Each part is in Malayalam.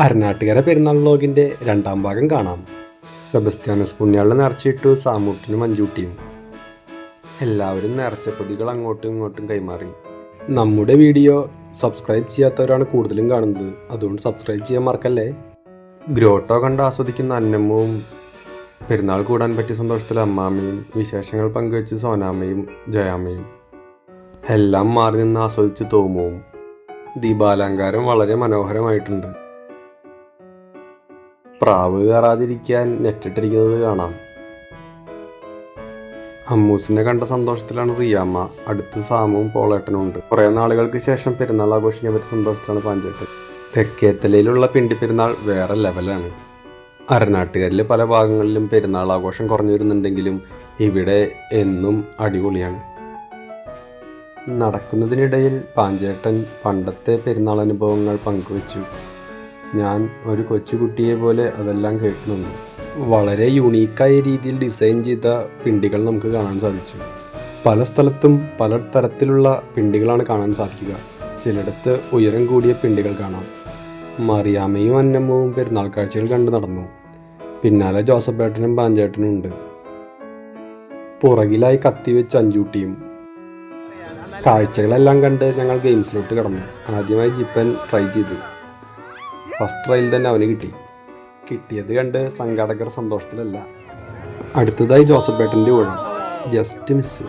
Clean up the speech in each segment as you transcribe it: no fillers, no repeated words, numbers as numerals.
അരനാട്ടുകര പെരുന്നാൾ വ്ലോഗിൻ്റെ രണ്ടാം ഭാഗം കാണാം. സെബസ്ത്യാനോസ് പുണ്യാളിന് നേർച്ചയിട്ടു സാമൂട്ടിനും മഞ്ചൂട്ടിയും. എല്ലാവരും നേർച്ചപ്പൊതികൾ അങ്ങോട്ടും ഇങ്ങോട്ടും കൈമാറി. നമ്മുടെ വീഡിയോ സബ്സ്ക്രൈബ് ചെയ്യാത്തവരാണ് കൂടുതലും കാണുന്നത്, അതുകൊണ്ട് സബ്സ്ക്രൈബ് ചെയ്യാൻ മറക്കല്ലേ. ഗ്രോട്ടോ കണ്ട് ആസ്വദിക്കുന്ന അന്നമ്മവും, പെരുന്നാൾ കൂടാൻ പറ്റിയ സന്തോഷത്തിൽ അമ്മാമ്മയും, വിശേഷങ്ങൾ പങ്കുവെച്ച് സോനാമ്മയും ജയാമ്മയും, എല്ലാം മാറി നിന്ന് ആസ്വദിച്ച് തോമുവും. ദീപാലങ്കാരം വളരെ മനോഹരമായിട്ടുണ്ട്. പ്രാവ് കയറാതിരിക്കാൻ നെറ്റിട്ടിരിക്കുന്നത് കാണാം. അമ്മൂസിനെ കണ്ട സന്തോഷത്തിലാണ് റിയാമ്മ. അടുത്ത് സാമുവും പോളേട്ടനും ഉണ്ട്. കുറേ നാളുകൾക്ക് ശേഷം പെരുന്നാൾ ആഘോഷിക്കാൻ പറ്റിയ സന്തോഷത്തിലാണ് പാഞ്ചേട്ടൻ. തെക്കേത്തലയിലുള്ള പിണ്ടി പെരുന്നാൾ വേറെ ലെവലാണ്. അരനാട്ടുകാരിൽ പല ഭാഗങ്ങളിലും പെരുന്നാൾ ആഘോഷം കുറഞ്ഞു വരുന്നുണ്ടെങ്കിലും ഇവിടെ എന്നും അടിപൊളിയാണ്. നടക്കുന്നതിനിടയിൽ പാഞ്ചേട്ടൻ പണ്ടത്തെ പെരുന്നാൾ അനുഭവങ്ങൾ പങ്കുവച്ചു. ഞാൻ ഒരു കൊച്ചുകുട്ടിയെ പോലെ അതെല്ലാം കേട്ടു നിന്നു. വളരെ യുണീക്കായ രീതിയിൽ ഡിസൈൻ ചെയ്ത പിണ്ടികൾ നമുക്ക് കാണാൻ സാധിച്ചു. പല സ്ഥലത്തും പല തരത്തിലുള്ള പിണ്ടികളാണ് കാണാൻ സാധിക്കുക. ചിലയിടത്ത് ഉയരം കൂടിയ പിണ്ടികൾ കാണാം. മറിയാമ്മയും അന്നമ്മവും പെരുന്നാൾ കാഴ്ചകൾ കണ്ടു നടന്നു. പിന്നാലെ ജോസഫേട്ടനും പാഞ്ചേട്ടനും ഉണ്ട്. പുറകിലായി കത്തിവെച്ച് അഞ്ചൂട്ടിയും. കാഴ്ചകളെല്ലാം കണ്ട് ഞങ്ങൾ ഗെയിംസിലോട്ട് കടന്നു. ആദ്യമായി ജിപ്പൻ ട്രൈ ചെയ്തു. ഫസ്റ്റ് ട്രയൽ തന്നെ അവന് കിട്ടിയത് കണ്ട് സംഘാടകർ സന്തോഷത്തിലല്ല. അടുത്തതായി ജോസഫേട്ടൻ്റെ ഊഴം. Just miss.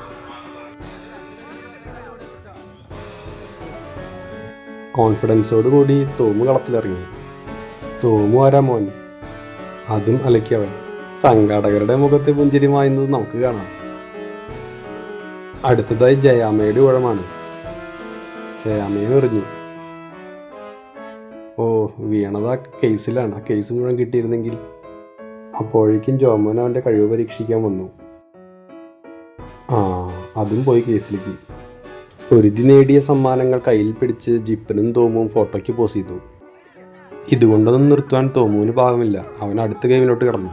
കോൺഫിഡൻസോടുകൂടി തോമു കളത്തിലിറങ്ങി. തോമു ആരാ മോൻ, അതും അലക്കിയവൻ. സംഘാടകരുടെ മുഖത്തെ പുഞ്ചിരി മായുന്നത് നമുക്ക് കാണാം. അടുത്തതായി ജയാമ്മയുടെ ഊഴമാണ്. ജയാമ്മയും എറിഞ്ഞു. ഓ, വീണതാ കേസിലാണ്. ആ കേസ് മുഴുവൻ കിട്ടിയിരുന്നെങ്കിൽ. അപ്പോഴേക്കും ജോമോൻ അവൻ്റെ കഴിവ് പരീക്ഷിക്കാൻ വന്നു. അതും പോയി കേസിലേക്ക്. പൊരുതി നേടിയ സമ്മാനങ്ങൾ കയ്യിൽ പിടിച്ച് ജിപ്പനും തോമുവും ഫോട്ടോയ്ക്ക് പോസ് ചെയ്തു. ഇതുകൊണ്ടൊന്നും നിർത്തുവാൻ തോമുവിന് ഭാഗമില്ല. അവൻ അടുത്ത ഗെയിമിലോട്ട് കടന്നു.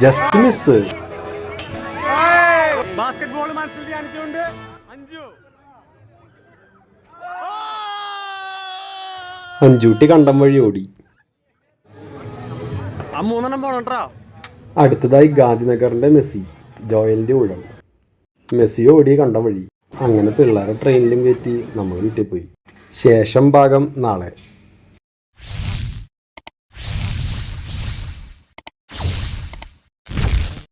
Just miss. ബാസ്കറ്റ്ബോൾ മത്സരത്തിൽ കാണിച്ചുകൊണ്ട് അഞ്ചൂട്ടി കണ്ടം വഴി ഓടി. അടുത്തതായി ഗാന്ധിനഗറിന്റെ മെസ്സി ജോയലിന്റെ ഊഴം. മെസ്സി ഓടി കണ്ടം വഴി. അങ്ങനെ പിള്ളേരെ ട്രെയിനിലും കയറ്റി നമ്മൾ വീട്ടിൽ പോയി. ശേഷം ഭാഗം നാളെ.